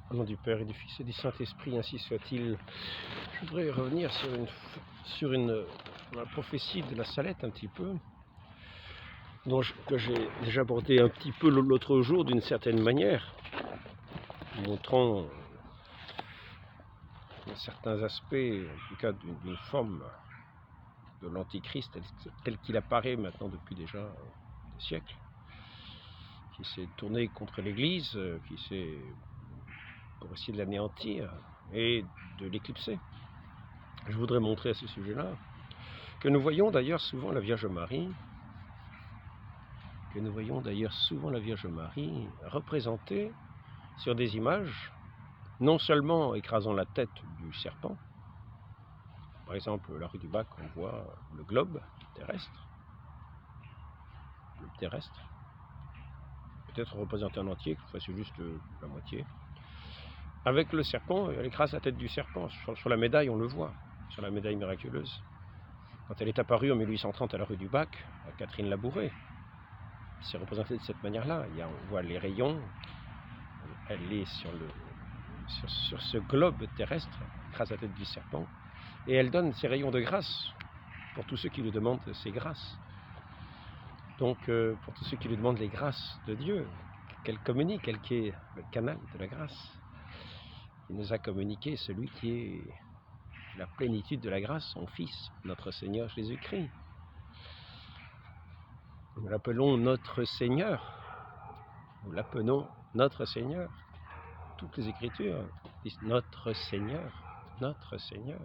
Au nom du Père et du Fils et du Saint-Esprit, ainsi soit-il. Je voudrais revenir sur une prophétie de la Salette un petit peu, que j'ai déjà abordé un petit peu l'autre jour d'une certaine manière, montrant certains aspects, en tout cas d'une forme de l'Antichrist tel qu'il apparaît maintenant depuis déjà des siècles, qui s'est tourné contre l'Église, pour essayer de l'anéantir et de l'éclipser. Je voudrais montrer à ce sujet-là que nous voyons d'ailleurs souvent la Vierge Marie, représentée sur des images, non seulement écrasant la tête du serpent, par exemple la rue du Bac, on voit le globe terrestre, peut-être représenté en entier, que c'est juste la moitié. Avec le serpent, elle écrase la tête du serpent. Sur la médaille, on le voit, sur la médaille miraculeuse. Quand elle est apparue en 1830 à la rue du Bac, à Catherine Labouré, c'est représenté de cette manière-là. On voit les rayons, elle est sur ce globe terrestre, écrase la tête du serpent, et elle donne ses rayons de grâce pour tous ceux qui lui demandent ses grâces. Donc, pour tous ceux qui lui demandent les grâces de Dieu, qu'elle communique, elle qui est le canal de la grâce. Il nous a communiqué celui qui est la plénitude de la grâce, son Fils, notre Seigneur Jésus-Christ. Nous l'appelons notre Seigneur. Nous l'appelons notre Seigneur. Toutes les Écritures disent notre Seigneur, notre Seigneur.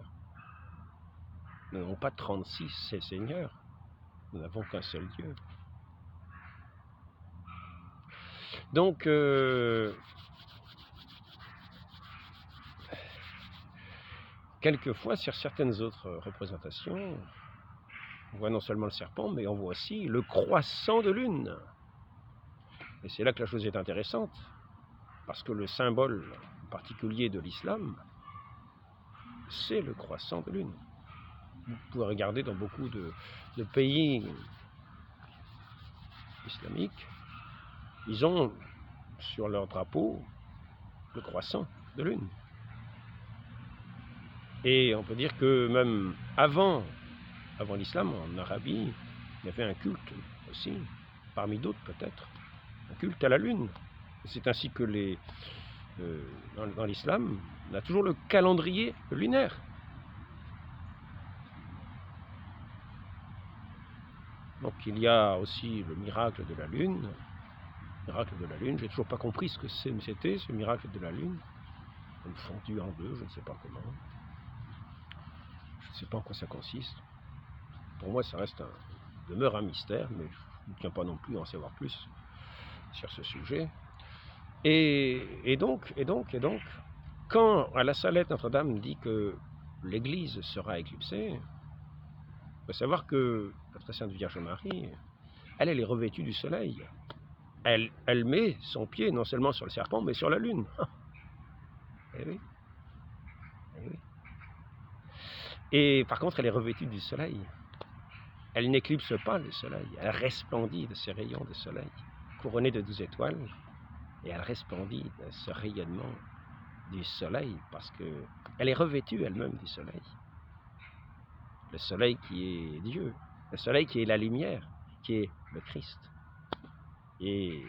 Nous n'avons pas 36 Seigneurs. Nous n'avons qu'un seul Dieu. Donc, quelquefois, sur certaines autres représentations, on voit non seulement le serpent, mais on voit aussi le croissant de lune. Et c'est là que la chose est intéressante, parce que le symbole particulier de l'islam, c'est le croissant de lune. Vous pouvez regarder dans beaucoup de pays islamiques, ils ont sur leur drapeau le croissant de lune. Et on peut dire que même avant l'islam, en Arabie, il y avait un culte aussi, parmi d'autres peut-être, un culte à la lune. C'est ainsi que dans l'islam, on a toujours le calendrier lunaire. Donc il y a aussi le miracle de la lune. J'ai toujours pas compris ce que c'était, ce miracle de la lune. Une fondue en deux, je ne sais pas comment. Je ne sais pas en quoi ça consiste. Pour moi, ça demeure un mystère, mais je ne tiens pas non plus à en savoir plus sur ce sujet. Et donc, quand à la Salette Notre-Dame dit que l'Église sera éclipsée, il faut savoir que la très sainte Vierge Marie, elle est revêtue du soleil. Elle met son pied non seulement sur le serpent, mais sur la lune. Eh oui. Et par contre, elle est revêtue du soleil. Elle n'éclipse pas le soleil. Elle resplendit de ses rayons de soleil, couronnée de 12 étoiles. Et elle resplendit de ce rayonnement du soleil, parce qu'elle est revêtue elle-même du soleil. Le soleil qui est Dieu, le soleil qui est la lumière, qui est le Christ. Et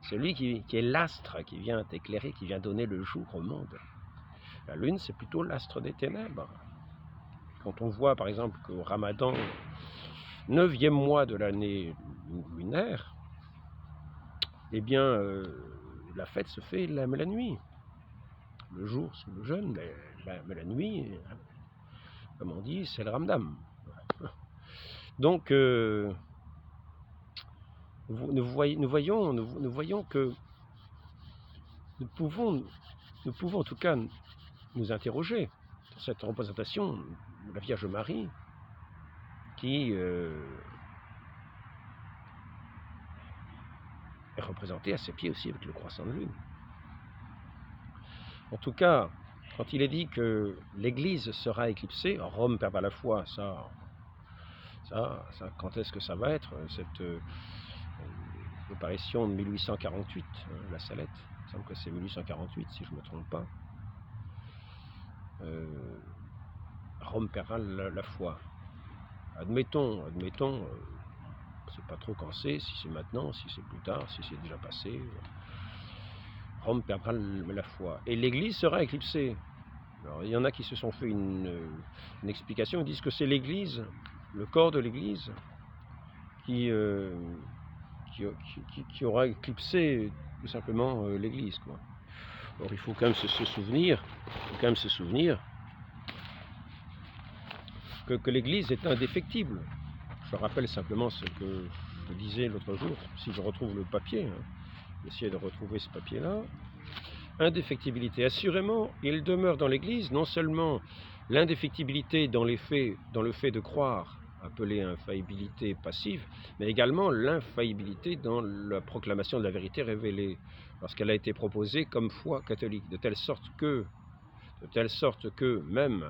celui qui est l'astre qui vient éclairer, qui vient donner le jour au monde. La lune, c'est plutôt l'astre des ténèbres. Quand on voit par exemple qu'au Ramadan, 9e mois de l'année lunaire, eh bien, la fête se fait la nuit. Le jour, c'est le jeûne, mais la nuit, comme on dit, c'est le Ramadan. Donc, nous voyons que nous pouvons en tout cas nous interroger sur cette représentation de la Vierge Marie qui est représentée à ses pieds aussi avec le croissant de lune. En tout cas, quand il est dit que l'Église sera éclipsée, Rome perd pas la foi, ça, quand est-ce que ça va être l'apparition de 1848, la Salette. Il me semble que c'est 1848, si je ne me trompe pas. Rome perdra la foi. Admettons, c'est pas trop quand c'est, si c'est maintenant, si c'est plus tard, si c'est déjà passé. Rome perdra la foi. Et l'Église sera éclipsée. Alors, il y en a qui se sont fait une explication, ils disent que c'est l'Église, le corps de l'Église, qui aura éclipsé tout simplement l'Église, quoi. Alors il faut quand même se souvenir, que l'Église est indéfectible. Je rappelle simplement ce que je disais l'autre jour, si je retrouve le papier, essayer de retrouver ce papier-là. Indéfectibilité. Assurément, il demeure dans l'Église non seulement l'indéfectibilité dans le fait de croire, appelée infaillibilité passive, mais également l'infaillibilité dans la proclamation de la vérité révélée, lorsqu'elle a été proposée comme foi catholique, de telle sorte que même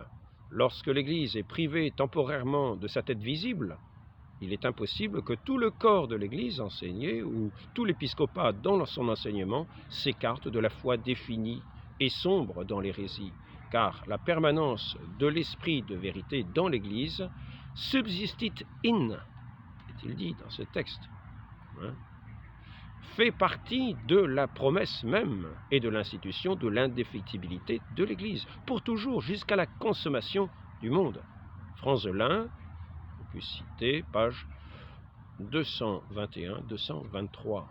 lorsque l'Église est privée temporairement de sa tête visible, il est impossible que tout le corps de l'Église enseigné ou tout l'épiscopat dans son enseignement s'écarte de la foi définie et sombre dans l'hérésie, car la permanence de l'esprit de vérité dans l'Église subsistit in, est-il dit dans ce texte, fait partie de la promesse même et de l'institution de l'indéfectibilité de l'Église, pour toujours jusqu'à la consommation du monde. Franzelin, on peut citer page 221-223.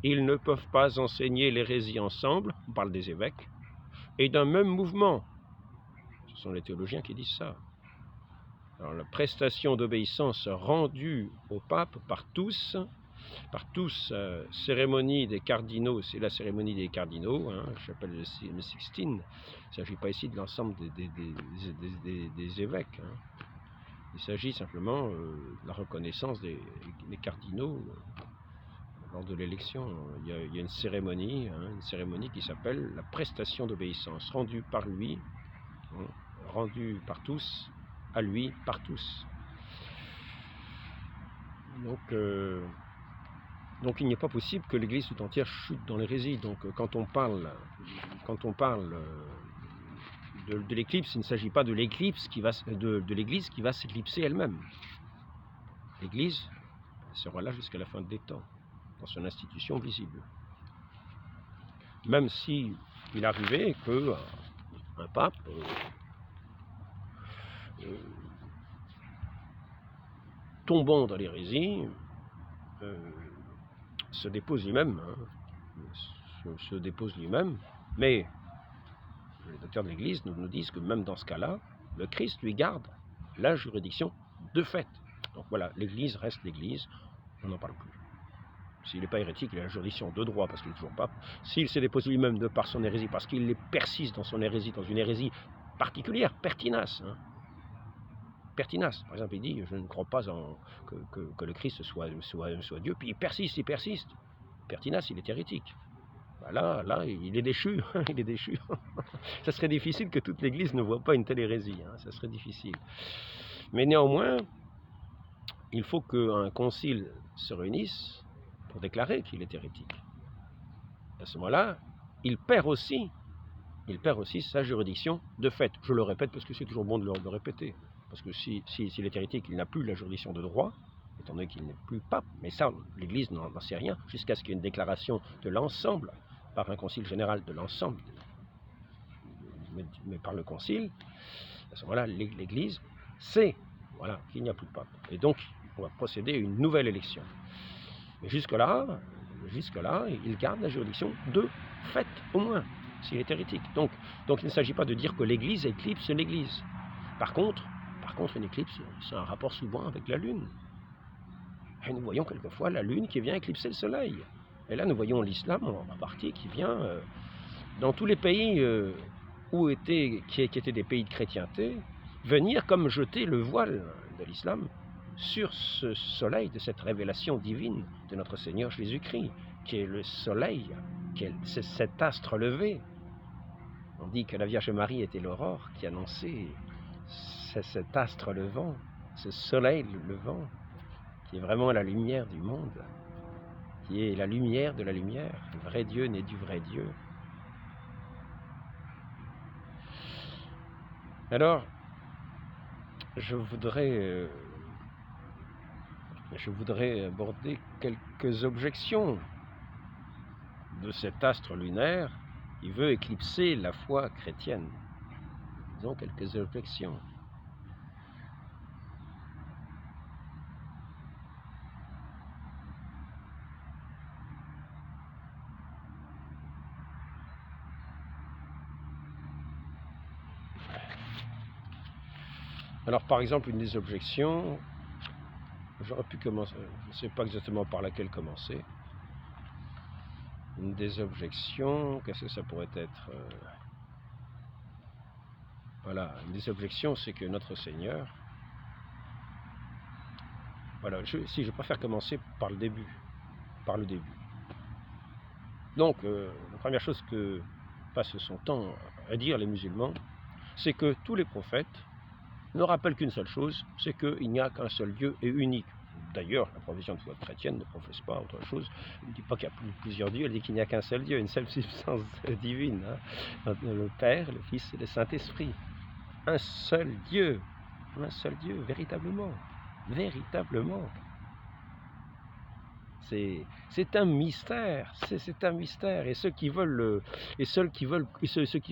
Ils ne peuvent pas enseigner l'hérésie ensemble, on parle des évêques, et d'un même mouvement. Ce sont les théologiens qui disent ça. Alors, la prestation d'obéissance rendue au pape par tous, cérémonie des cardinaux, c'est la cérémonie des cardinaux, j'appelle le Sixtine. Il ne s'agit pas ici de l'ensemble des évêques. Il s'agit simplement de la reconnaissance des cardinaux lors de l'élection. Il y a une cérémonie qui s'appelle la prestation d'obéissance, rendue par lui, rendue par tous, à lui, par tous. Donc il n'est pas possible que l'Église tout entière chute dans l'hérésie. Donc quand on parle de l'éclipse, il ne s'agit pas de l'éclipse de l'Église qui va s'éclipser elle-même. L'Église sera là jusqu'à la fin des temps, dans son institution visible. Même si il arrivait qu'un pape tombant dans l'hérésie se dépose lui-même, mais les docteurs de l'Église nous disent que même dans ce cas-là, le Christ lui garde la juridiction de fait. Donc voilà, l'Église reste l'Église, on n'en parle plus. S'il n'est pas hérétique, il a la juridiction de droit parce qu'il est toujours pape. S'il s'est déposé lui-même de par son hérésie, parce qu'il persiste dans son hérésie, dans une hérésie particulière, pertinace. Pertinace. Par exemple, il dit, je ne crois pas que le Christ soit Dieu, puis il persiste. Pertinace, il est hérétique. Là, il est déchu, il est déchu. Ça serait difficile que toute l'Église ne voit pas une telle hérésie, ça serait difficile. Mais néanmoins, il faut qu'un concile se réunisse pour déclarer qu'il est hérétique. À ce moment-là, il perd aussi sa juridiction de fait. Je le répète parce que c'est toujours bon de le répéter. Parce que s'il est hérétique, il n'a plus la juridiction de droit, étant donné qu'il n'est plus pape. Mais ça, l'Église n'en sait rien, jusqu'à ce qu'il y ait une déclaration de l'ensemble, par un concile général de l'ensemble, mais par le concile. À ce moment-là, l'Église sait qu'il n'y a plus de pape. Et donc, on va procéder à une nouvelle élection. Mais jusque-là, il garde la juridiction de fait, au moins, s'il est hérétique. Donc il ne s'agit pas de dire que l'Église éclipse l'Église. Par contre, une éclipse, c'est un rapport souvent avec la Lune. Et nous voyons quelquefois la Lune qui vient éclipser le Soleil. Et là, nous voyons l'islam en partie qui vient, dans tous les pays qui étaient des pays de chrétienté, venir comme jeter le voile de l'islam sur ce soleil de cette révélation divine de notre Seigneur Jésus-Christ, qui est le soleil, c'est cet astre levé. On dit que la Vierge Marie était l'aurore qui annonçait cet astre levant, ce soleil levant, qui est vraiment la lumière du monde. qui est la lumière de la lumière, le vrai Dieu né du vrai Dieu. Alors, je voudrais aborder quelques objections de cet astre lunaire qui veut éclipser la foi chrétienne. Disons quelques objections. Alors par exemple, une des objections, j'aurais pu commencer, je ne sais pas exactement par laquelle commencer. Une des objections, qu'est-ce que ça pourrait être Voilà, une des objections, c'est que notre Seigneur, voilà, je préfère commencer par le début, Donc, la première chose que passent son temps à dire les musulmans, c'est que tous les prophètes ne rappelle qu'une seule chose, c'est qu'il n'y a qu'un seul Dieu et unique. D'ailleurs, la profession de foi chrétienne ne professe pas autre chose. Elle ne dit pas qu'il y a plusieurs dieux, elle dit qu'il n'y a qu'un seul Dieu, une seule substance divine. Hein. Le Père, le Fils et le Saint-Esprit. Un seul Dieu, véritablement. Véritablement. C'est un mystère, c'est un mystère. Et ceux qui veulent, ceux qui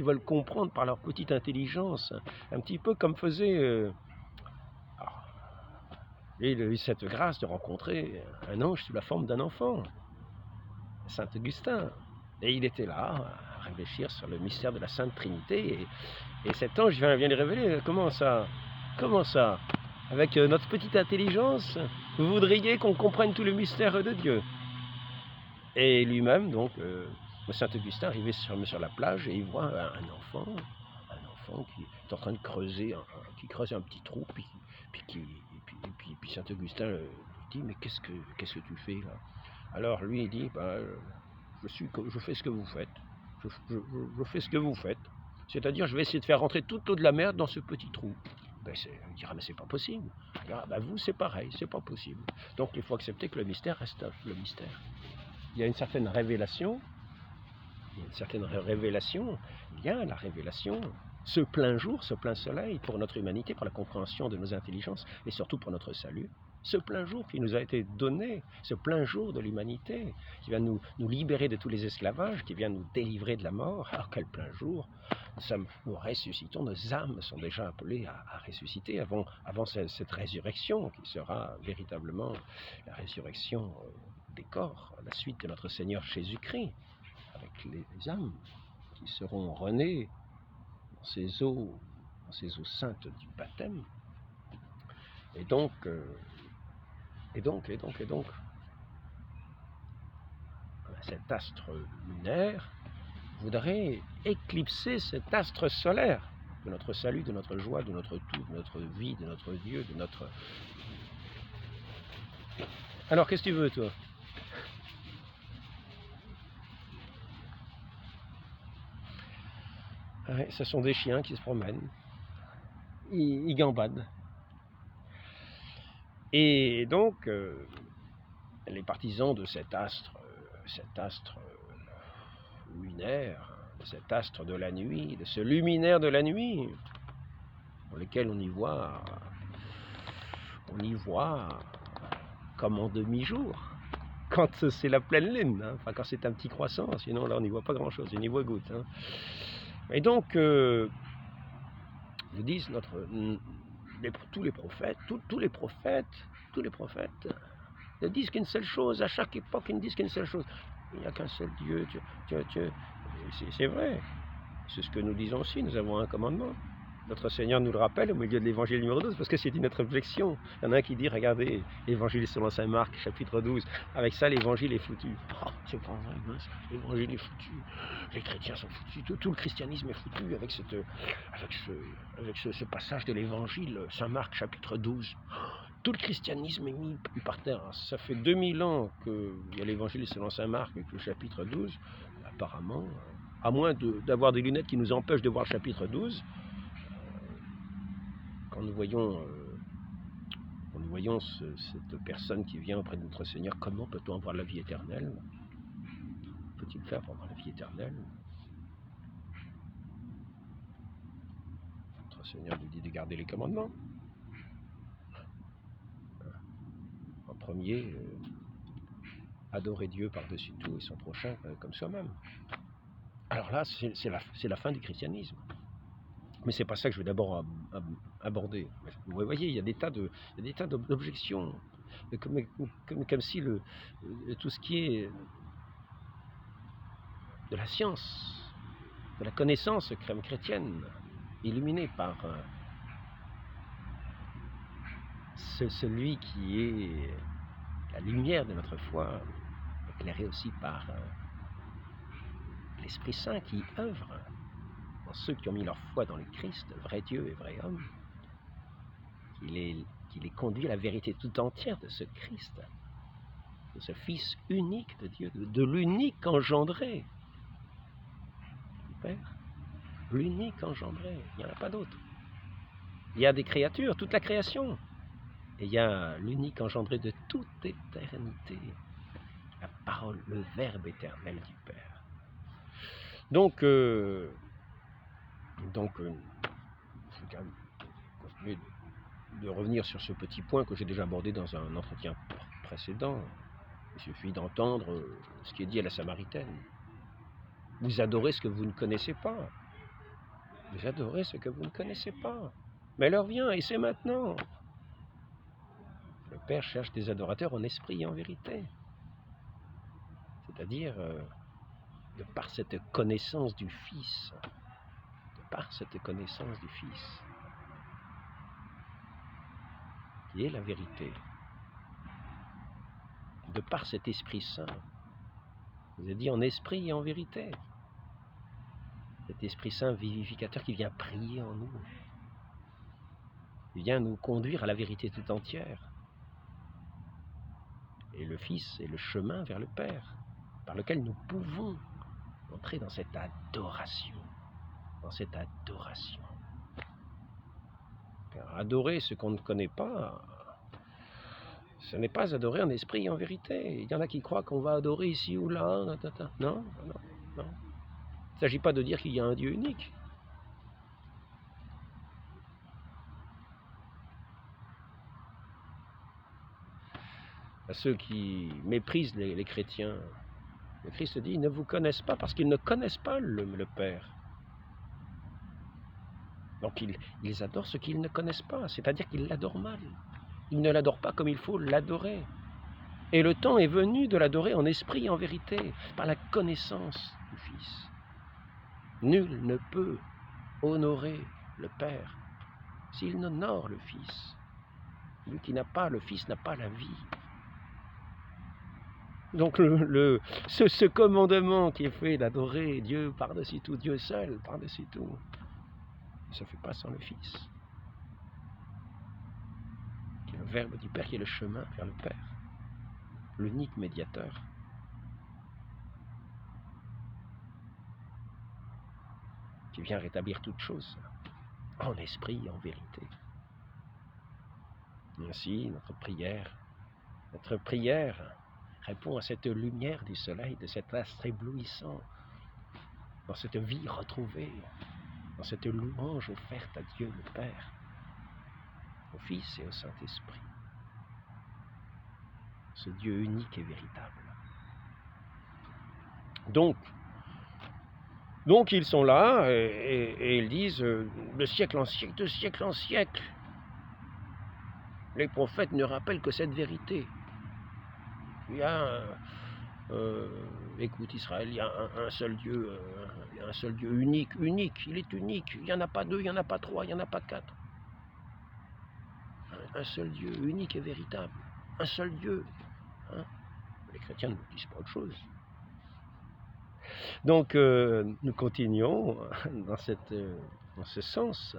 veulent comprendre par leur petite intelligence, un petit peu comme faisait. Il a eu cette grâce de rencontrer un ange sous la forme d'un enfant, Saint Augustin. Et il était là à réfléchir sur le mystère de la Sainte Trinité. Et cet ange vient lui révéler comment ça, avec notre petite intelligence, vous voudriez qu'on comprenne tout le mystère de Dieu. Et lui-même, donc, Saint Augustin arrivé sur la plage et il voit un enfant qui est en train de creuser, qui creuse un petit trou, puis Saint Augustin lui dit, mais qu'est-ce que tu fais là? Alors lui il dit, je fais ce que vous faites, je fais ce que vous faites, c'est-à-dire je vais essayer de faire rentrer toute l'eau de la mer dans ce petit trou. Il dira, mais c'est pas possible. Alors, vous c'est pareil, c'est pas possible. Donc il faut accepter que le mystère reste le mystère. Il y a une certaine révélation, il y a la révélation, ce plein jour, ce plein soleil pour notre humanité, pour la compréhension de nos intelligences et surtout pour notre salut. Ce plein jour qui nous a été donné, ce plein jour de l'humanité, qui va nous libérer de tous les esclavages, qui vient nous délivrer de la mort. Alors quel plein jour, nous ressuscitons, nos âmes sont déjà appelées à ressusciter avant cette résurrection qui sera véritablement la résurrection des corps, la suite de notre Seigneur Jésus-Christ, avec les âmes qui seront renées dans ces eaux saintes du baptême. Et donc, cet astre lunaire voudrait éclipser cet astre solaire de notre salut, de notre joie, de notre tout, de notre vie, de notre Dieu, de notre... Alors, qu'est-ce que tu veux, toi? Ouais, ce sont des chiens qui se promènent, ils gambadent. Et donc, les partisans de cet astre lunaire, cet astre de la nuit, de ce luminaire de la nuit, pour lequel on y voit comme en demi-jour, quand c'est la pleine lune, hein, enfin quand c'est un petit croissant, sinon là on n'y voit pas grand-chose, on n'y voit goutte. Hein. Et donc, ils disent tous les prophètes ne disent qu'une seule chose, à chaque époque ils ne disent qu'une seule chose. Il n'y a qu'un seul Dieu, c'est vrai, c'est ce que nous disons aussi, nous avons un commandement. Notre Seigneur nous le rappelle au milieu de l'évangile numéro 12, parce que c'est une autre objection. Il y en a un qui dit, regardez, l'évangile selon saint Marc, chapitre 12, avec ça l'évangile est foutu. Oh, c'est pas vrai, mince, l'évangile est foutu, les chrétiens sont foutus, tout le christianisme est foutu avec ce passage de l'évangile, saint Marc, chapitre 12. Tout le christianisme est mis par terre. Ça fait 2000 ans qu'il y a l'évangile selon saint Marc, avec le chapitre 12, apparemment, à moins d'avoir des lunettes qui nous empêchent de voir le chapitre 12, quand nous voyons nous voyons cette personne qui vient auprès de notre Seigneur, comment peut-on avoir la vie éternelle? Faut-il faire pour avoir la vie éternelle? Notre Seigneur nous dit de garder les commandements. En premier, adorer Dieu par-dessus tout et son prochain comme soi-même. Alors là, c'est la fin du christianisme. Mais c'est pas ça que je vais d'abord aborder. Vous voyez, il y a des tas d'objections, comme si tout ce qui est de la science, de la connaissance chrétienne, illuminée par celui qui est la lumière de notre foi, éclairée aussi par l'Esprit Saint qui œuvre en ceux qui ont mis leur foi dans le Christ, vrai Dieu et vrai homme, qui les conduit à la vérité tout entière de ce Christ, de ce Fils unique de Dieu, de l'unique engendré du Père, l'unique engendré, il n'y en a pas d'autre. Il y a des créatures, toute la création, et il y a l'unique engendré de toute éternité, la parole, le Verbe éternel du Père. Donc, je vais continuer de revenir sur ce petit point que j'ai déjà abordé dans un entretien précédent. Il suffit d'entendre ce qui est dit à la Samaritaine. Vous adorez ce que vous ne connaissez pas. Vous adorez ce que vous ne connaissez pas. Mais l'heure vient, et c'est maintenant. Le Père cherche des adorateurs en esprit et en vérité. C'est-à-dire, de par cette connaissance du Fils, qui est la vérité, de par cet Esprit Saint, vous avez dit en esprit et en vérité, cet Esprit Saint vivificateur qui vient prier en nous, qui vient nous conduire à la vérité tout entière. Et le Fils est le chemin vers le Père, par lequel nous pouvons entrer dans cette adoration. Car adorer ce qu'on ne connaît pas, ce n'est pas adorer en esprit et en vérité. Il y en a qui croient qu'on va adorer ici ou là. Non. Il ne s'agit pas de dire qu'il y a un Dieu unique. À ceux qui méprisent les chrétiens, le Christ dit, ils ne vous connaissent pas parce qu'ils ne connaissent pas le Père. Donc ils adorent ce qu'ils ne connaissent pas, c'est-à-dire qu'ils l'adorent mal. Ils ne l'adorent pas comme il faut l'adorer. Et le temps est venu de l'adorer en esprit et en vérité, par la connaissance du Fils. Nul ne peut honorer le Père s'il n'honore le Fils. Lui qui n'a pas le Fils n'a pas la vie. Donc ce commandement qui est fait d'adorer Dieu par-dessus tout, Dieu seul par-dessus tout, ne se fait pas sans le Fils, qui est le Verbe du Père, qui est le chemin vers le Père, l'unique médiateur. Qui vient rétablir toutes choses, en esprit et en vérité. Et ainsi, notre prière répond à cette lumière du soleil, de cet astre éblouissant, dans cette vie retrouvée, dans cette louange offerte à Dieu le Père, au Fils et au Saint-Esprit. Ce Dieu unique et véritable. Donc ils sont là et ils disent de siècle en siècle, les prophètes ne rappellent que cette vérité. Il y a, écoute Israël, il y a un seul Dieu, unique, il est unique. Il n'y en a pas deux, il n'y en a pas trois, il n'y en a pas quatre. Un seul Dieu, unique et véritable. Un seul Dieu. Hein? Les chrétiens ne disent pas autre chose. Donc nous continuons dans ce sens,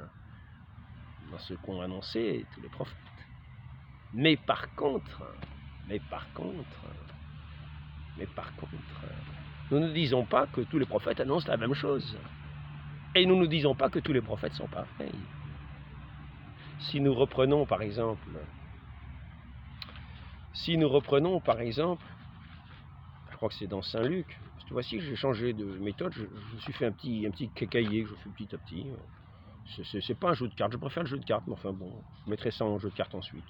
dans ce qu'ont annoncé tous les prophètes. Mais par contre, nous ne disons pas que tous les prophètes annoncent la même chose. Et nous ne disons pas que tous les prophètes sont pareils. Si nous reprenons par exemple Si nous reprenons par exemple, je crois que c'est dans Saint-Luc, tu vois, si j'ai changé de méthode, je me suis fait un petit cahier que je fais petit à petit. C'est pas un jeu de cartes, je préfère le jeu de cartes, mais enfin bon, je mettrai ça en jeu de cartes ensuite.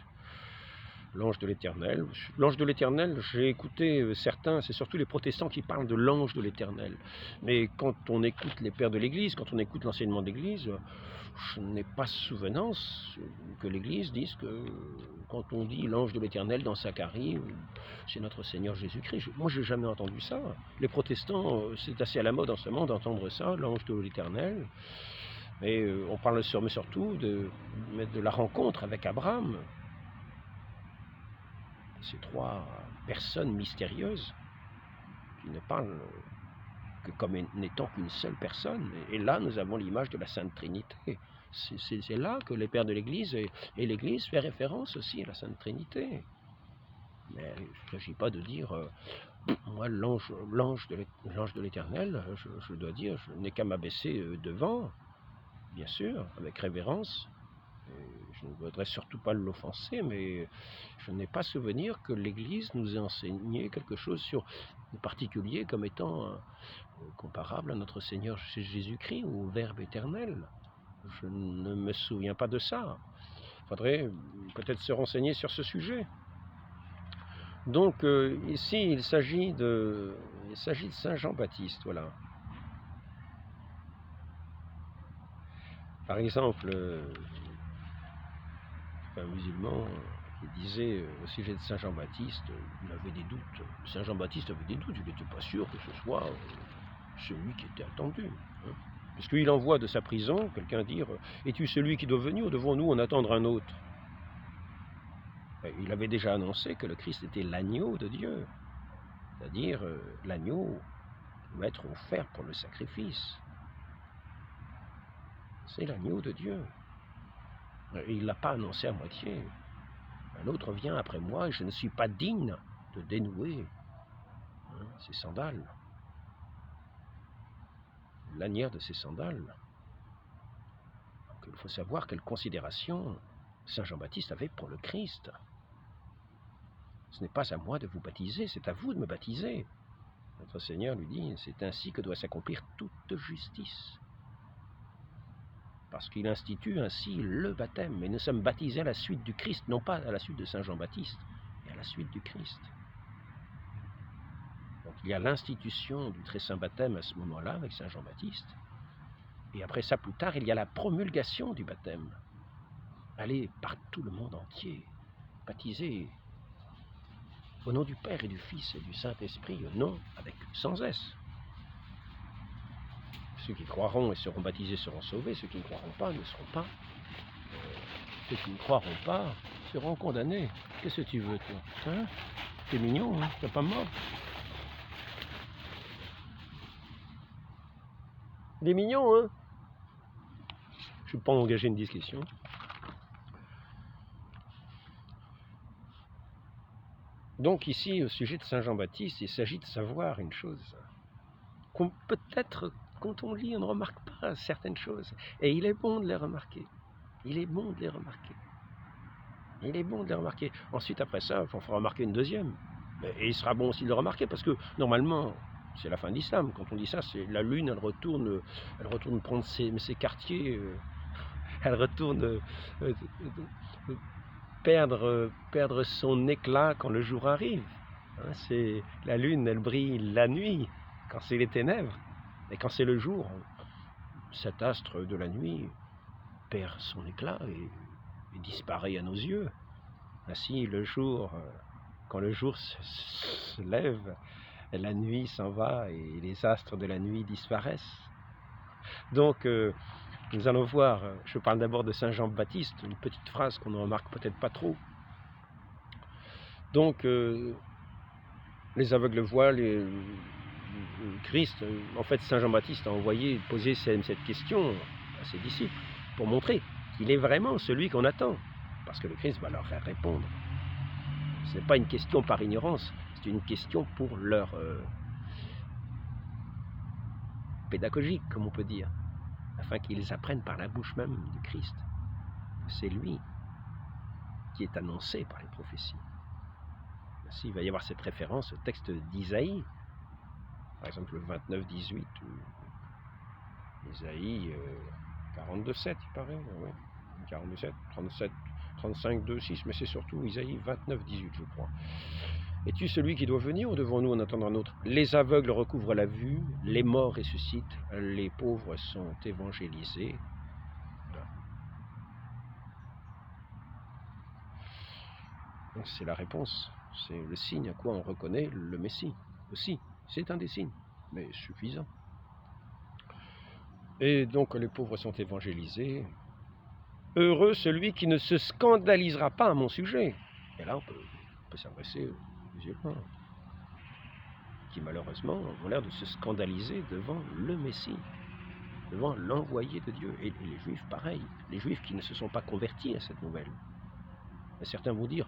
L'ange de l'Éternel. L'ange de l'Éternel, j'ai écouté certains, c'est surtout les protestants qui parlent de l'ange de l'Éternel. Mais quand on écoute les pères de l'Église, quand on écoute l'enseignement de l'Église, je n'ai pas souvenance que l'Église dise que quand on dit l'ange de l'Éternel dans Zacharie, c'est notre Seigneur Jésus-Christ. Moi, j'ai jamais entendu ça. Les protestants, c'est assez à la mode en ce moment d'entendre ça, l'ange de l'Éternel. Et on parle surtout de la rencontre avec Abraham. Ces trois personnes mystérieuses qui ne parlent que comme n'étant qu'une seule personne. Et là, nous avons l'image de la Sainte Trinité. C'est là que les pères de l'Église et l'Église fait référence aussi à la Sainte Trinité. Mais il ne s'agit pas de dire, moi, l'ange de l'Éternel, je dois dire, je n'ai qu'à m'abaisser devant, bien sûr, avec révérence. Je ne voudrais surtout pas l'offenser, mais je n'ai pas souvenir que l'Église nous ait enseigné quelque chose de particulier comme étant comparable à notre Seigneur Jésus-Christ ou au Verbe éternel. Je ne me souviens pas de ça. Il faudrait peut-être se renseigner sur ce sujet. Donc ici, il s'agit de Saint Jean-Baptiste, voilà. Par exemple, un musulman qui disait au sujet de Saint Jean-Baptiste, il avait des doutes. Saint Jean-Baptiste avait des doutes, il n'était pas sûr que ce soit celui qui était attendu. Parce qu'il envoie de sa prison quelqu'un dire « Es-tu celui qui doit venir ou devons-nous en attendre un autre ?» Il avait déjà annoncé que le Christ était l'agneau de Dieu, c'est-à-dire l'agneau qui doit être offert pour le sacrifice. C'est l'agneau de Dieu. Et il ne l'a pas annoncé à moitié. Un autre vient après moi et je ne suis pas digne de dénouer ses sandales. Lanière de ses sandales. Donc, il faut savoir quelle considération Saint Jean-Baptiste avait pour le Christ. Ce n'est pas à moi de vous baptiser, c'est à vous de me baptiser. Notre Seigneur lui dit, c'est ainsi que doit s'accomplir toute justice. Parce qu'il institue ainsi le baptême. Et nous sommes baptisés à la suite du Christ, non pas à la suite de Saint Jean-Baptiste, mais à la suite du Christ. Donc il y a l'institution du très saint baptême à ce moment-là, avec Saint Jean-Baptiste. Et après ça, plus tard, il y a la promulgation du baptême. Aller par tout le monde entier, baptiser au nom du Père et du Fils et du Saint-Esprit, non, sans S. Ceux qui croiront et seront baptisés seront sauvés, ceux qui ne croiront pas ne seront pas. Ceux qui ne croiront pas seront condamnés. Qu'est-ce que tu veux, toi, hein? T'es mignon, hein? T'es pas mort. Il est mignon, hein? Je ne vais pas engager une discussion. Donc ici, au sujet de Saint Jean-Baptiste, il s'agit de savoir une chose. Qu'on peut-être, quand on lit, on ne remarque pas certaines choses. Et il est bon de les remarquer. Il est bon de les remarquer. Il est bon de les remarquer. Ensuite, après ça, il faut remarquer une deuxième. Et il sera bon aussi de le remarquer, parce que normalement, c'est la fin de l'islam. Quand on dit ça, c'est la lune, elle retourne prendre ses quartiers, elle retourne perdre son éclat quand le jour arrive. C'est la lune, elle brille la nuit, quand c'est les ténèbres. Et quand c'est le jour, cet astre de la nuit perd son éclat et disparaît à nos yeux. Ainsi, le jour, quand le jour se lève, la nuit s'en va et les astres de la nuit disparaissent. Donc, nous allons voir, je parle d'abord de Saint Jean-Baptiste, une petite phrase qu'on ne remarque peut-être pas trop. Donc, les aveugles voient, Christ, en fait, Saint Jean-Baptiste a envoyé poser cette question à ses disciples pour montrer qu'il est vraiment celui qu'on attend, parce que le Christ va leur répondre. Ce n'est pas une question par ignorance, c'est une question pour leur pédagogique, comme on peut dire, afin qu'ils apprennent par la bouche même du Christ que c'est lui qui est annoncé par les prophéties. s'il va y avoir cette référence au texte d'Isaïe, par exemple le 29-18, ou Isaïe 42-7, il paraît, ouais. 42-7, 37, 35-2-6, mais c'est surtout Isaïe 29-18, je crois. Es-tu celui qui doit venir ou devons-nous en attendre un autre? Les aveugles recouvrent la vue, les morts ressuscitent, les pauvres sont évangélisés. Donc c'est la réponse, c'est le signe à quoi on reconnaît le Messie. Aussi, c'est un des signes, mais suffisant. Et donc les pauvres sont évangélisés. Heureux celui qui ne se scandalisera pas à mon sujet. Et là, on peut s'adresser aux musulmans, qui malheureusement ont l'air de se scandaliser devant le Messie, devant l'envoyé de Dieu. Et les Juifs, pareil, les Juifs qui ne se sont pas convertis à cette nouvelle. Et certains vont dire,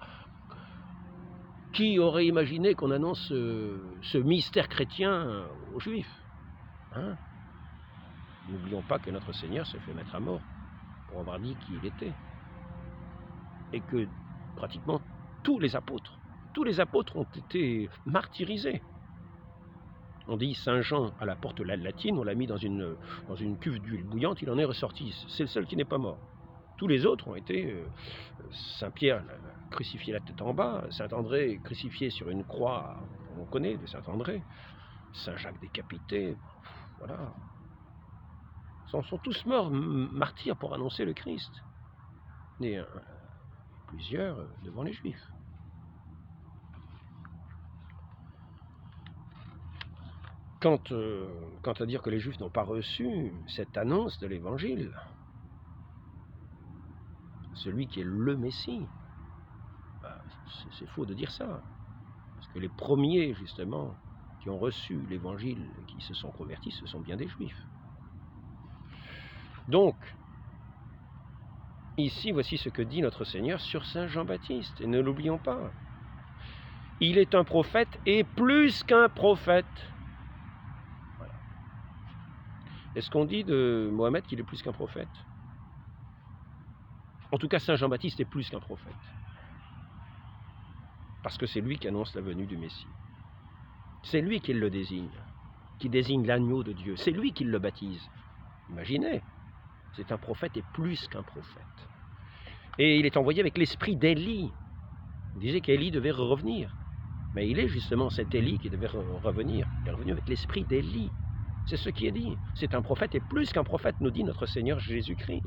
qui aurait imaginé qu'on annonce ce mystère chrétien aux Juifs, hein? N'oublions pas que notre Seigneur se fait mettre à mort pour avoir dit qui il était. Et que pratiquement tous les apôtres ont été martyrisés. On dit Saint Jean à la porte latine, on l'a mis dans une cuve d'huile bouillante, il en est ressorti. C'est le seul qui n'est pas mort. Tous les autres ont été, Saint Pierre crucifié la tête en bas, Saint André crucifié sur une croix, on connaît de Saint André, Saint Jacques décapité, voilà. Ils sont tous morts, martyrs pour annoncer le Christ. Et plusieurs devant les Juifs. Quant à dire que les Juifs n'ont pas reçu cette annonce de l'Évangile, celui qui est le Messie, c'est faux de dire ça. Parce que les premiers, justement, qui ont reçu l'Évangile et qui se sont convertis, ce sont bien des Juifs. Donc, ici, voici ce que dit notre Seigneur sur Saint Jean-Baptiste. Et ne l'oublions pas. Il est un prophète et plus qu'un prophète. Voilà. Est-ce qu'on dit de Mohammed qu'il est plus qu'un prophète? En tout cas, Saint Jean-Baptiste est plus qu'un prophète. Parce que c'est lui qui annonce la venue du Messie. C'est lui qui le désigne, qui désigne l'agneau de Dieu. C'est lui qui le baptise. Imaginez, c'est un prophète et plus qu'un prophète. Et il est envoyé avec l'esprit d'Élie. On disait qu'Élie devait revenir. Mais il est justement cet Élie qui devait revenir. Il est revenu avec l'esprit d'Élie. C'est ce qui est dit. C'est un prophète et plus qu'un prophète, nous dit notre Seigneur Jésus-Christ.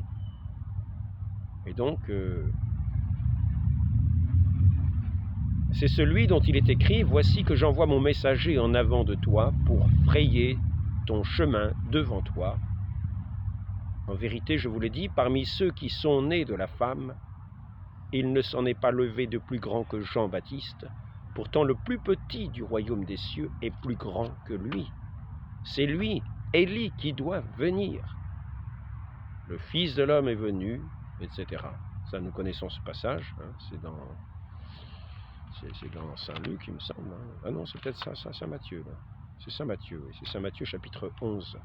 Et donc, c'est celui dont il est écrit « Voici que j'envoie mon messager en avant de toi pour frayer ton chemin devant toi. En vérité, je vous l'ai dit, parmi ceux qui sont nés de la femme, il ne s'en est pas levé de plus grand que Jean-Baptiste. Pourtant, le plus petit du royaume des cieux est plus grand que lui. C'est lui, Élie, qui doit venir. Le Fils de l'homme est venu, etc. » Ça, nous connaissons ce passage, hein, c'est dans Saint Luc, il me semble. Hein. Ah non, c'est peut-être Saint Matthieu. C'est Saint Matthieu, oui. C'est Saint Matthieu, chapitre 11.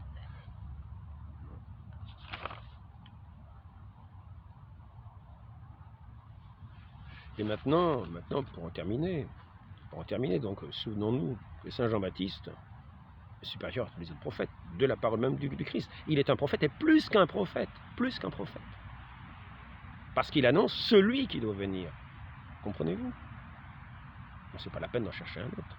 Et maintenant, pour en terminer, donc, souvenons-nous que Saint Jean-Baptiste est supérieur à tous les autres prophètes, de la parole même du Christ. Il est un prophète et plus qu'un prophète, parce qu'il annonce celui qui doit venir. Comprenez-vous? C'est pas la peine d'en chercher un autre.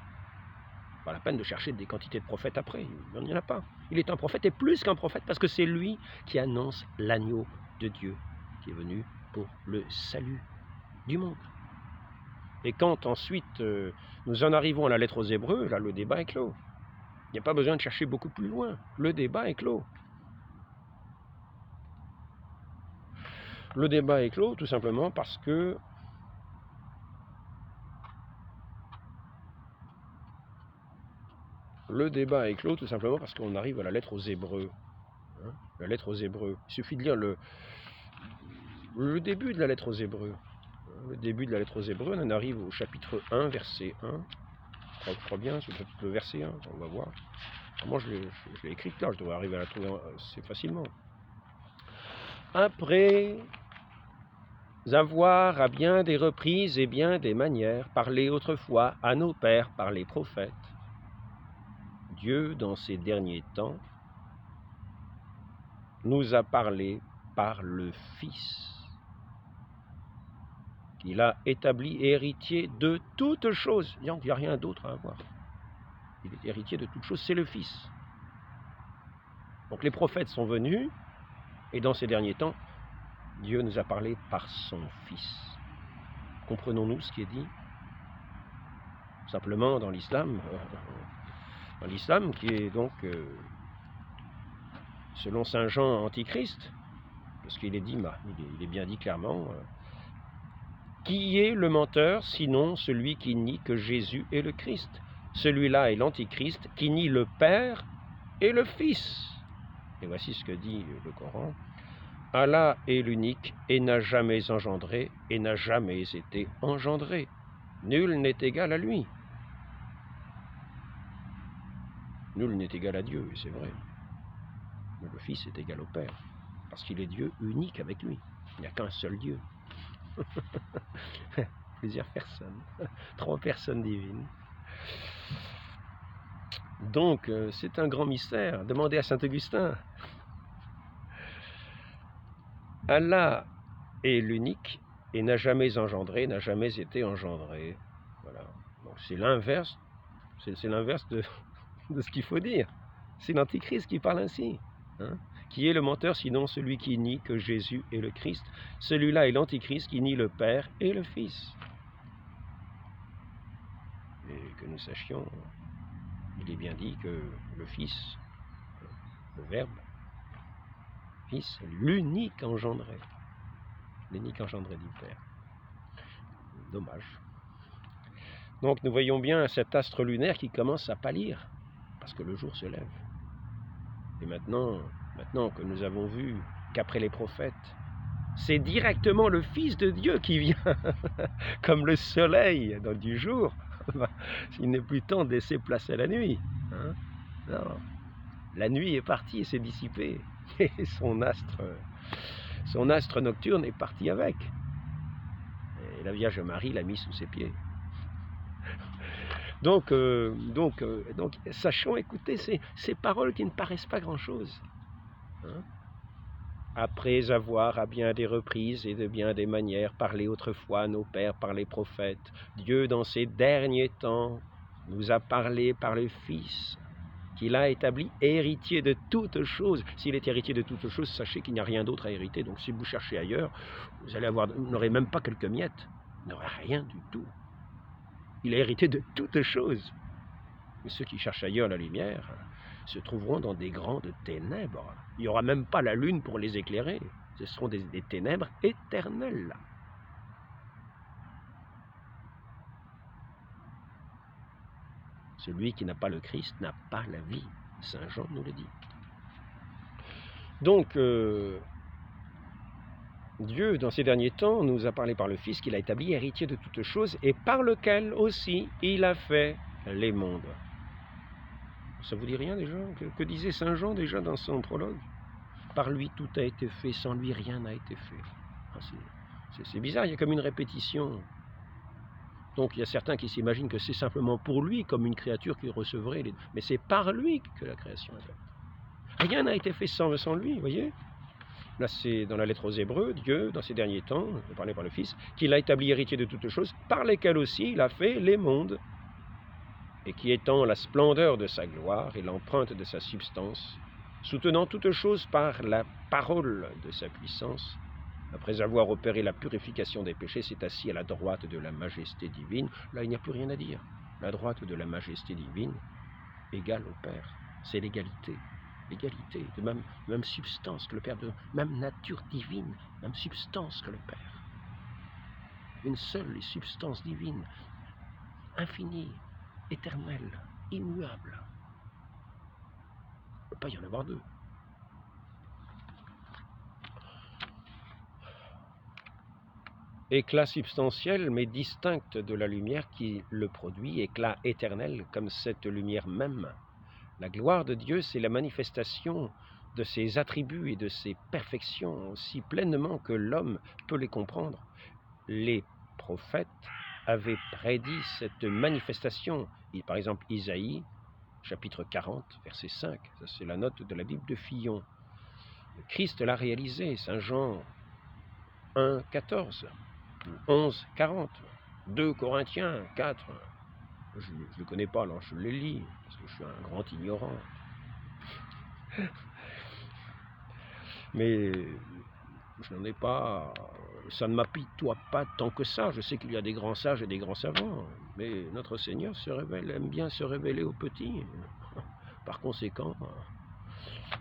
Pas la peine de chercher des quantités de prophètes après, il n'y en a pas. Il est un prophète et plus qu'un prophète, parce que c'est lui qui annonce l'agneau de Dieu, qui est venu pour le salut du monde. Et quand ensuite nous en arrivons à la lettre aux Hébreux, là le débat est clos. Il n'y a pas besoin de chercher beaucoup plus loin. Le débat est clos. Le débat est clos tout simplement parce que qu'on arrive à la lettre aux Hébreux. Hein, la lettre aux Hébreux. Il suffit de lire le début de la lettre aux Hébreux. Le début de la lettre aux Hébreux, on arrive au chapitre 1, verset 1. Je crois bien, c'est peut-être le verset 1, on va voir. Moi, je l'ai écrite là, je devrais arriver à la trouver assez facilement. Après avoir à bien des reprises et bien des manières parlé autrefois à nos pères par les prophètes. Dieu, dans ces derniers temps, nous a parlé par le Fils, qu'il a établi héritier de toutes choses. Il n'y a rien d'autre à avoir. Il est héritier de toutes choses, c'est le Fils. Donc les prophètes sont venus, et dans ces derniers temps, Dieu nous a parlé par son Fils. Comprenons-nous ce qui est dit? Simplement dans l'islam qui est donc, selon Saint Jean, Antichrist, parce qu'il est dit, il est bien dit clairement, qui est le menteur, sinon celui qui nie que Jésus est le Christ? Celui-là est l'Antichrist qui nie le Père et le Fils. Et voici ce que dit le Coran. Allah est l'unique et n'a jamais engendré et n'a jamais été engendré. Nul n'est égal à lui. Nul n'est égal à Dieu, et c'est vrai. Mais le Fils est égal au Père, parce qu'il est Dieu unique avec lui. Il n'y a qu'un seul Dieu. Plusieurs personnes, 3 personnes divines. Donc, c'est un grand mystère. Demandez à saint Augustin. Allah est l'unique et n'a jamais engendré, n'a jamais été engendré. Voilà. Donc c'est l'inverse, de ce qu'il faut dire. C'est l'Antichrist qui parle ainsi. Qui est le menteur, sinon celui qui nie que Jésus est le Christ? Celui-là est l'Antichrist qui nie le Père et le Fils. Et que nous sachions, il est bien dit que le Fils, le Verbe, Fils, l'unique engendré du Père. Dommage. Donc nous voyons bien cet astre lunaire qui commence à pâlir, parce que le jour se lève. Et maintenant que nous avons vu qu'après les prophètes, c'est directement le Fils de Dieu qui vient, comme le soleil du jour, il n'est plus temps de laisser place à la nuit. Non. La nuit est partie et s'est dissipée, et son astre nocturne est parti avec. Et la Vierge Marie l'a mis sous ses pieds. Donc sachons écouter ces paroles qui ne paraissent pas grand-chose. Après avoir à bien des reprises et de bien des manières parlé autrefois à nos pères par les prophètes, Dieu dans ces derniers temps nous a parlé par le Fils, qu'il a établi héritier de toutes choses. S'il est héritier de toutes choses, sachez qu'il n'y a rien d'autre à hériter. Donc si vous cherchez ailleurs, vous n'aurez même pas quelques miettes. Vous n'aurez rien du tout. Il est héritier de toutes choses. Mais ceux qui cherchent ailleurs la lumière se trouveront dans des grandes ténèbres. Il n'y aura même pas la lune pour les éclairer. Ce seront des ténèbres éternelles. Celui qui n'a pas le Christ n'a pas la vie. Saint Jean nous le dit. Donc, Dieu, dans ces derniers temps, nous a parlé par le Fils qu'il a établi héritier de toutes choses et par lequel aussi il a fait les mondes. Ça vous dit rien déjà? Que disait Saint Jean déjà dans son prologue? Par lui tout a été fait, sans lui rien n'a été fait. C'est bizarre, il y a comme une répétition. Donc il y a certains qui s'imaginent que c'est simplement pour lui, comme une créature qui recevrait les... Mais c'est par lui que la création est faite. Rien n'a été fait sans lui, vous voyez? Là c'est dans la lettre aux Hébreux, Dieu, dans ces derniers temps, parlé par le Fils, qu'il a établi héritier de toutes choses, par lesquelles aussi il a fait les mondes, et qui étant la splendeur de sa gloire et l'empreinte de sa substance, soutenant toutes choses par la parole de sa puissance, après avoir opéré la purification des péchés, s'est assis à la droite de la majesté divine. Là, il n'y a plus rien à dire. La droite de la majesté divine égale au Père. C'est l'égalité. L'égalité, de même substance que le Père, de même nature divine, même substance que le Père. Une seule substance divine, infinie, éternelle, immuable. Il ne peut pas y en avoir deux. Éclat substantiel mais distinct de la lumière qui le produit, éclat éternel comme cette lumière même. La gloire de Dieu, c'est la manifestation de ses attributs et de ses perfections aussi pleinement que l'homme peut les comprendre. Les prophètes avaient prédit cette manifestation. Par exemple, Isaïe, chapitre 40, verset 5, ça c'est la note de la Bible de Fillon. Le Christ l'a réalisé, Saint Jean 1, 14, 11, 40, 2 Corinthiens 4. Je ne le connais pas, alors je les lis, parce que je suis un grand ignorant. Mais je n'en ai pas, ça ne m'apitoie pas tant que ça. Je sais qu'il y a des grands sages et des grands savants, mais notre Seigneur aime bien se révéler aux petits. Par conséquent,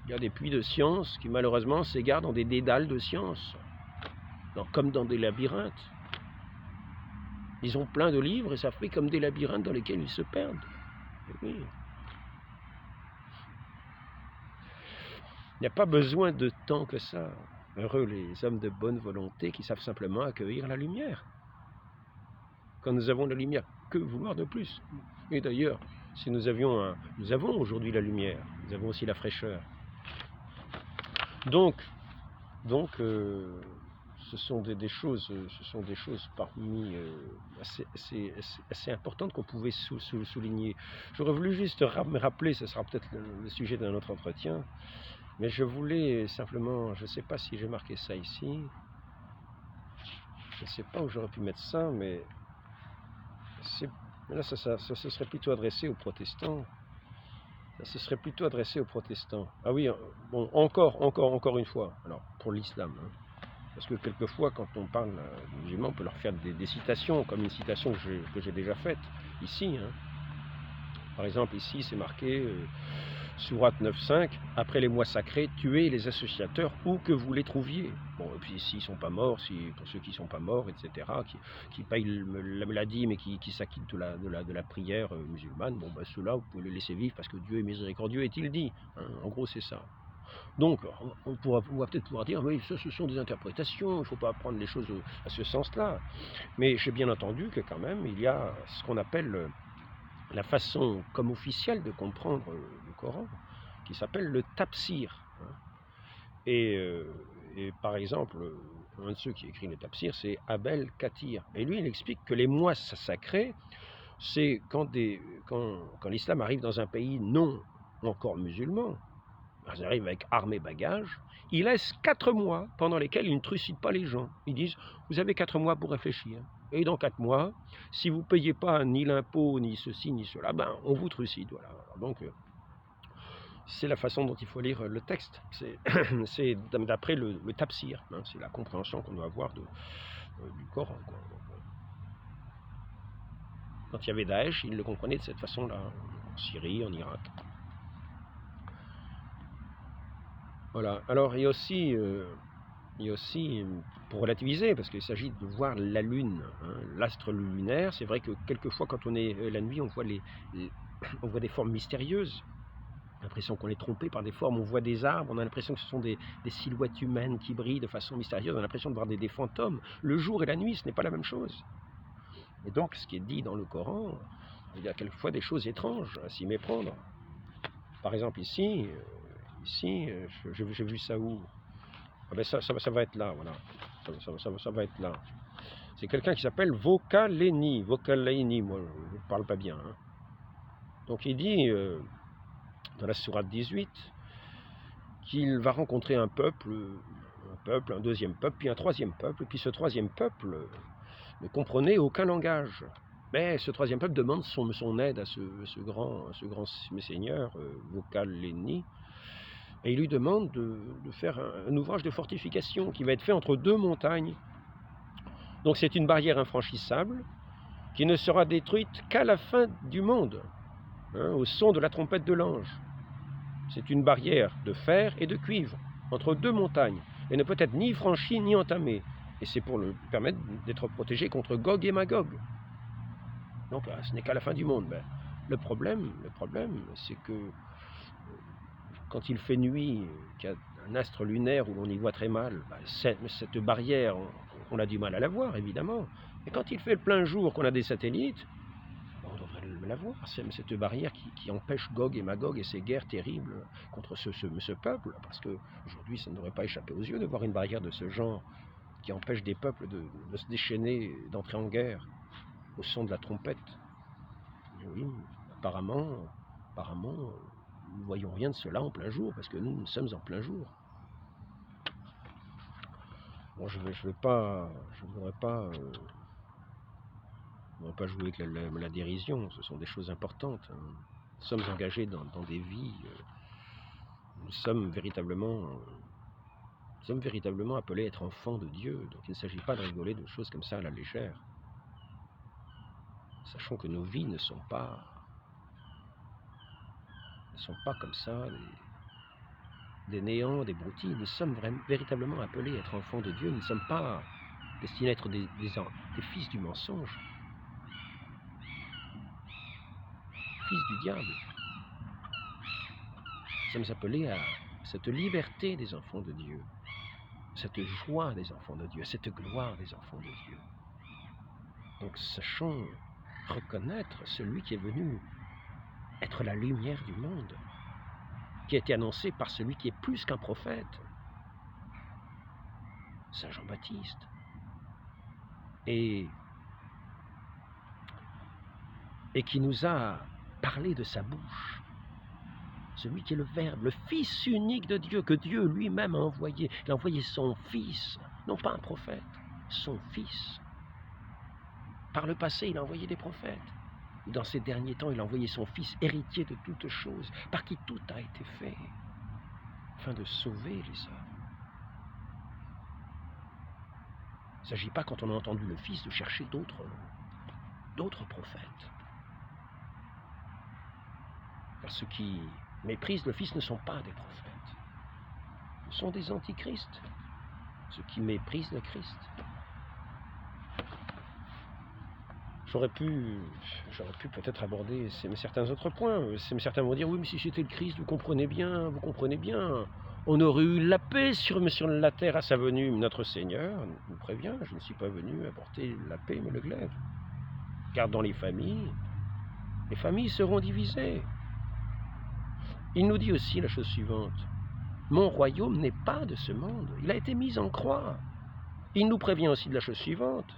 il y a des puits de science qui malheureusement s'égarent dans des dédales de science, comme dans des labyrinthes. Ils ont plein de livres et ça fait comme des labyrinthes dans lesquels ils se perdent. Et oui. Il n'y a pas besoin de tant que ça. Heureux les hommes de bonne volonté qui savent simplement accueillir la lumière. Quand nous avons la lumière, que vouloir de plus? Et d'ailleurs, si nous avons aujourd'hui la lumière, nous avons aussi la fraîcheur. Donc ce sont des choses parmi assez importantes qu'on pouvait souligner. J'aurais voulu juste me rappeler, ce sera peut-être le sujet d'un autre entretien, mais je voulais simplement, je ne sais pas si j'ai marqué ça ici, je ne sais pas où j'aurais pu mettre ça, mais là ça se serait plutôt adressé aux protestants. Ça serait plutôt adressé aux protestants. Ah oui, bon, encore une fois, alors pour l'islam, hein. Parce que quelquefois, quand on parle des musulmans, on peut leur faire des citations, comme une citation que j'ai déjà faite ici. Hein. Par exemple, ici, c'est marqué, Sourate 9.5, après les mois sacrés, tuez les associateurs où que vous les trouviez. Bon, et puis s'ils ne sont pas morts, pour ceux qui ne sont pas morts, etc., qui payent la dîme et qui s'acquittent de la prière musulmane, bon, ben, ceux-là, vous pouvez les laisser vivre parce que Dieu est miséricordieux, est-il dit. Hein, en gros, c'est ça. Donc, on va peut-être pouvoir dire, oui, ce sont des interprétations, il ne faut pas prendre les choses à ce sens-là. Mais j'ai bien entendu que quand même, il y a ce qu'on appelle la façon comme officielle de comprendre le Coran, qui s'appelle le tafsir. Hein. Et par exemple, un de ceux qui écrit le tafsir, c'est Abel Kathir. Et lui, il explique que les mois sacrés, c'est quand l'islam arrive dans un pays non encore musulman, ils arrivent avec armes et bagages, ils laissent 4 mois pendant lesquels ils ne trucident pas les gens. Ils disent, vous avez 4 mois pour réfléchir. Et dans 4 mois, si vous ne payez pas ni l'impôt, ni ceci, ni cela, ben on vous trucide. Voilà. Donc, c'est la façon dont il faut lire le texte. C'est d'après le tafsir. Hein, c'est la compréhension qu'on doit avoir du Coran. Quoi. Quand il y avait Daesh, ils le comprenaient de cette façon-là, en Syrie, en Irak. Voilà. Alors, il y a aussi, pour relativiser, parce qu'il s'agit de voir la Lune, hein, l'astre lunaire. C'est vrai que quelquefois, quand on est la nuit, on voit des formes mystérieuses. On a l'impression qu'on est trompé par des formes. On voit des arbres, on a l'impression que ce sont des silhouettes humaines qui brillent de façon mystérieuse. On a l'impression de voir des fantômes. Le jour et la nuit, ce n'est pas la même chose. Et donc, ce qui est dit dans le Coran, il y a quelquefois des choses étranges à s'y méprendre. Par exemple, ici, j'ai vu ça où? Ah ben ça va être là, voilà. Ça va être là. C'est quelqu'un qui s'appelle Vocaleni. Vocaleni, moi je ne parle pas bien. Hein. Donc il dit, dans la sourate 18, qu'il va rencontrer un peuple, un deuxième peuple, puis un troisième peuple, et puis ce troisième peuple ne comprenait aucun langage. Mais ce troisième peuple demande son aide à ce grand seigneur, Vocaleni, et il lui demande de faire un ouvrage de fortification qui va être fait entre 2 montagnes. Donc c'est une barrière infranchissable qui ne sera détruite qu'à la fin du monde, hein, au son de la trompette de l'ange. C'est une barrière de fer et de cuivre entre 2 montagnes et ne peut être ni franchie ni entamée. Et c'est pour lui permettre d'être protégé contre Gog et Magog. Donc ce n'est qu'à la fin du monde. Ben, le problème, c'est que quand il fait nuit, qu'il y a un astre lunaire où l'on y voit très mal, ben, cette barrière, on a du mal à la voir, évidemment. Et quand il fait le plein jour, qu'on a des satellites, on devrait même la voir, cette barrière qui empêche Gog et Magog et ces guerres terribles contre ce peuple, parce qu'aujourd'hui ça ne devrait pas échapper aux yeux de voir une barrière de ce genre qui empêche des peuples de se déchaîner, d'entrer en guerre au son de la trompette. Et oui, apparemment, nous ne voyons rien de cela en plein jour, parce que nous sommes en plein jour. Bon, je ne voudrais pas jouer avec la dérision, ce sont des choses importantes. Hein. Nous sommes engagés dans des vies, nous sommes véritablement appelés à être enfants de Dieu, donc il ne s'agit pas de rigoler de choses comme ça à la légère. Sachons que nos vies ne sont pas comme ça, des néants, des broutilles. Nous sommes véritablement appelés à être enfants de Dieu. Nous ne sommes pas destinés à être des fils du mensonge, fils du diable. Nous sommes appelés à cette liberté des enfants de Dieu, cette joie des enfants de Dieu, cette gloire des enfants de Dieu. Donc sachons reconnaître celui qui est venu être la lumière du monde, qui a été annoncé par celui qui est plus qu'un prophète, Saint Jean-Baptiste. Et qui nous a parlé de sa bouche, celui qui est le Verbe, le Fils unique de Dieu, que Dieu lui-même a envoyé. Il a envoyé son Fils, non pas un prophète, son Fils. Par le passé, il a envoyé des prophètes. Dans ces derniers temps, il a envoyé son Fils, héritier de toutes choses, par qui tout a été fait, afin de sauver les hommes. Il ne s'agit pas, quand on a entendu le Fils, de chercher d'autres prophètes. Car ceux qui méprisent le Fils ne sont pas des prophètes. Ce sont des antichrists, ceux qui méprisent le Christ. J'aurais pu peut-être aborder certains autres points. Certains vont dire, oui, mais si c'était le Christ, vous comprenez bien. On aurait eu la paix sur la terre à sa venue. Notre Seigneur nous prévient, je ne suis pas venu apporter la paix, mais le glaive. Car dans les familles seront divisées. Il nous dit aussi la chose suivante, mon royaume n'est pas de ce monde, il a été mis en croix. Il nous prévient aussi de la chose suivante,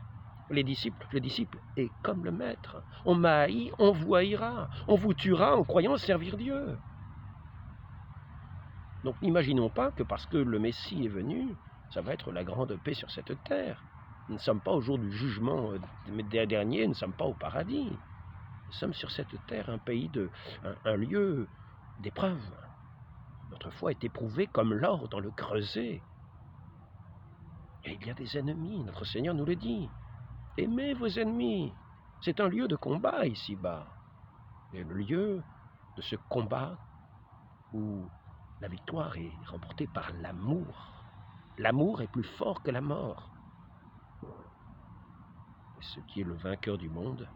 le disciple est comme le maître. On m'a haï, on vous haïra. On vous tuera en croyant servir Dieu. Donc n'imaginons pas que parce que le Messie est venu, ça va être la grande paix sur cette terre. Nous ne sommes pas au jour du jugement dernier, nous ne sommes pas au paradis. Nous sommes sur cette terre, un lieu d'épreuve. Notre foi est éprouvée comme l'or dans le creuset. Et il y a des ennemis, notre Seigneur nous le dit. Aimez vos ennemis. C'est un lieu de combat ici-bas. Et le lieu de ce combat où la victoire est remportée par l'amour. L'amour est plus fort que la mort. Et ce qui est le vainqueur du monde,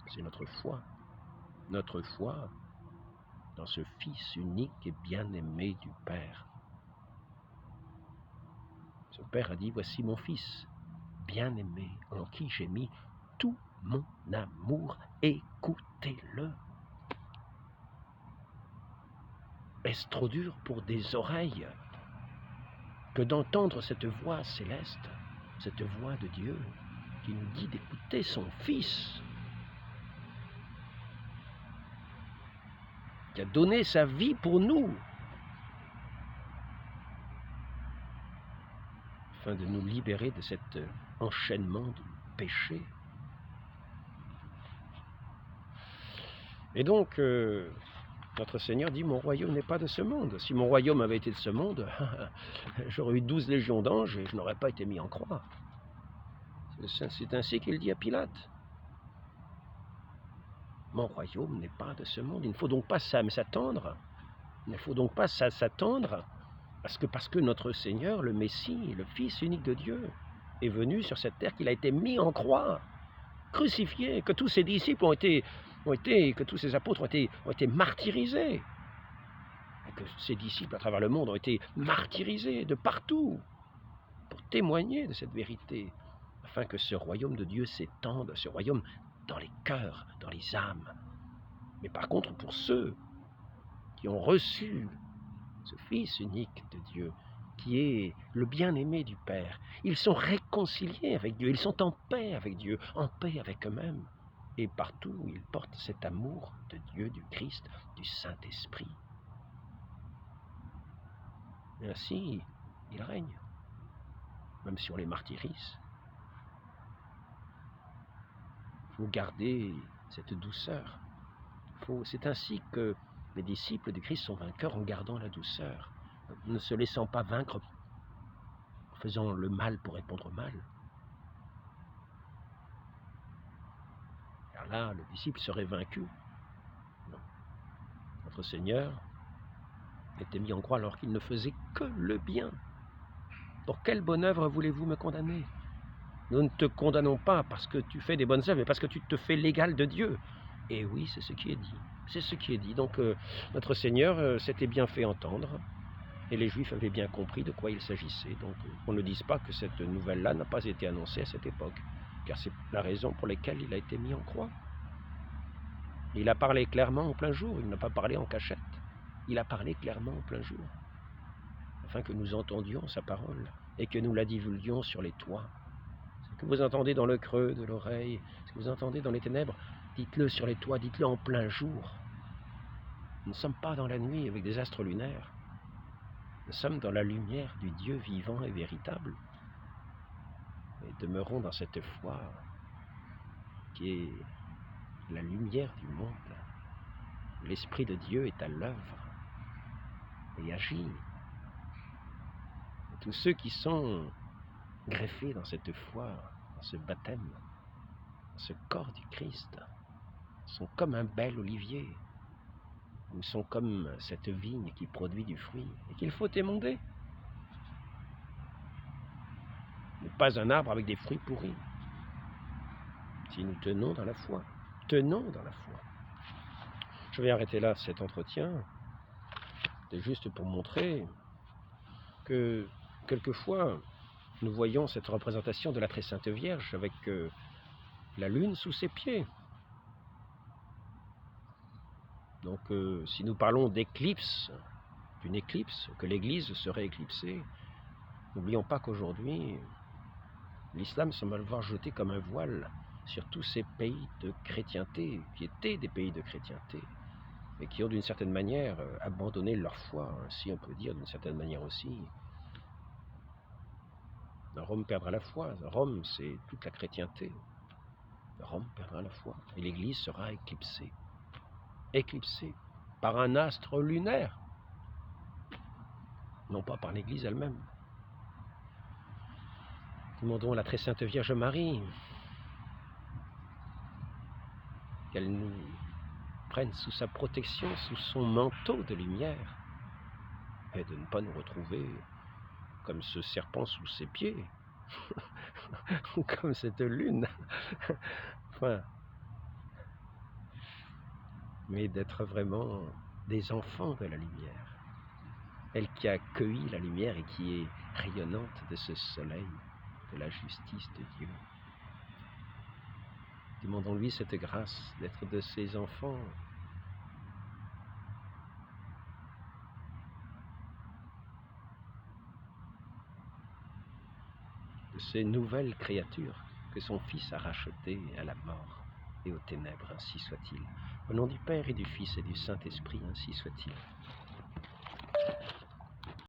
c'est notre foi. Notre foi dans ce Fils unique et bien-aimé du Père. Ce Père a dit, voici mon Fils, bien-aimé, en qui j'ai mis tout mon amour, écoutez-le. Est-ce trop dur pour des oreilles que d'entendre cette voix céleste, cette voix de Dieu qui nous dit d'écouter son Fils, qui a donné sa vie pour nous, afin de nous libérer de cet enchaînement du péché. Et donc, notre Seigneur dit, mon royaume n'est pas de ce monde. Si mon royaume avait été de ce monde, j'aurais eu 12 légions d'anges et je n'aurais pas été mis en croix. C'est ainsi qu'il dit à Pilate. Mon royaume n'est pas de ce monde. Il ne faut donc pas s'attendre. Il ne faut donc pas s'attendre parce que notre Seigneur, le Messie, le Fils unique de Dieu, est venu sur cette terre, qu'il a été mis en croix, crucifié, que tous ses disciples que tous ses apôtres ont été martyrisés, et que ses disciples à travers le monde ont été martyrisés de partout pour témoigner de cette vérité, afin que ce royaume de Dieu s'étende, ce royaume dans les cœurs, dans les âmes. Mais par contre, pour ceux qui ont reçu ce Fils unique de Dieu, qui est le bien-aimé du Père, ils sont réconciliés avec Dieu, ils sont en paix avec Dieu, en paix avec eux-mêmes. Et partout, ils portent cet amour de Dieu, du Christ, du Saint-Esprit. Et ainsi, il règne, même si on les martyrise. Il faut garder cette douceur. C'est ainsi que les disciples du Christ sont vainqueurs, en gardant la douceur, ne se laissant pas vaincre, en faisant le mal pour répondre au mal. Car là, le disciple serait vaincu. Non. Notre Seigneur était mis en croix alors qu'il ne faisait que le bien. Pour quelle bonne œuvre voulez-vous me condamner? Nous ne te condamnons pas parce que tu fais des bonnes œuvres, mais parce que tu te fais l'égal de Dieu. Et oui, c'est ce qui est dit. C'est ce qui est dit. Donc notre Seigneur s'était bien fait entendre, et les Juifs avaient bien compris de quoi il s'agissait. Donc on ne dise pas que cette nouvelle-là n'a pas été annoncée à cette époque, car c'est la raison pour laquelle il a été mis en croix. Il a parlé clairement en plein jour, il n'a pas parlé en cachette. Il a parlé clairement en plein jour, afin que nous entendions sa parole et que nous la divulguions sur les toits. Ce que vous entendez dans le creux de l'oreille, ce que vous entendez dans les ténèbres, dites-le sur les toits, dites-le en plein jour. Nous ne sommes pas dans la nuit avec des astres lunaires. Nous sommes dans la lumière du Dieu vivant et véritable. Et demeurons dans cette foi qui est la lumière du monde. L'Esprit de Dieu est à l'œuvre et agit. Et tous ceux qui sont greffés dans cette foi, dans ce baptême, dans ce corps du Christ, sont comme un bel olivier, ou sont comme cette vigne qui produit du fruit et qu'il faut émonder. Mais pas un arbre avec des fruits pourris. Si nous tenons dans la foi, tenons dans la foi. Je vais arrêter là cet entretien. C'est juste pour montrer que quelquefois nous voyons cette représentation de la très sainte Vierge avec la lune sous ses pieds. Donc si nous parlons d'éclipse, d'une éclipse, que l'Église serait éclipsée, n'oublions pas qu'aujourd'hui, l'islam semble avoir jeté comme un voile sur tous ces pays de chrétienté, qui étaient des pays de chrétienté, et qui ont d'une certaine manière abandonné leur foi, si on peut dire d'une certaine manière aussi. Rome perdra la foi, Rome c'est toute la chrétienté. Rome perdra la foi, et l'Église sera éclipsée. Éclipsée par un astre lunaire, non pas par l'Église elle-même. Demandons à la très sainte Vierge Marie qu'elle nous prenne sous sa protection, sous son manteau de lumière, et de ne pas nous retrouver comme ce serpent sous ses pieds, ou comme cette lune, enfin, mais d'être vraiment des enfants de la lumière, elle qui a accueilli la lumière et qui est rayonnante de ce soleil, de la justice de Dieu. Demandons-lui cette grâce d'être de ses enfants, de ces nouvelles créatures que son Fils a rachetées à la mort et aux ténèbres, ainsi soit-il. Au nom du Père et du Fils et du Saint-Esprit, ainsi soit-il.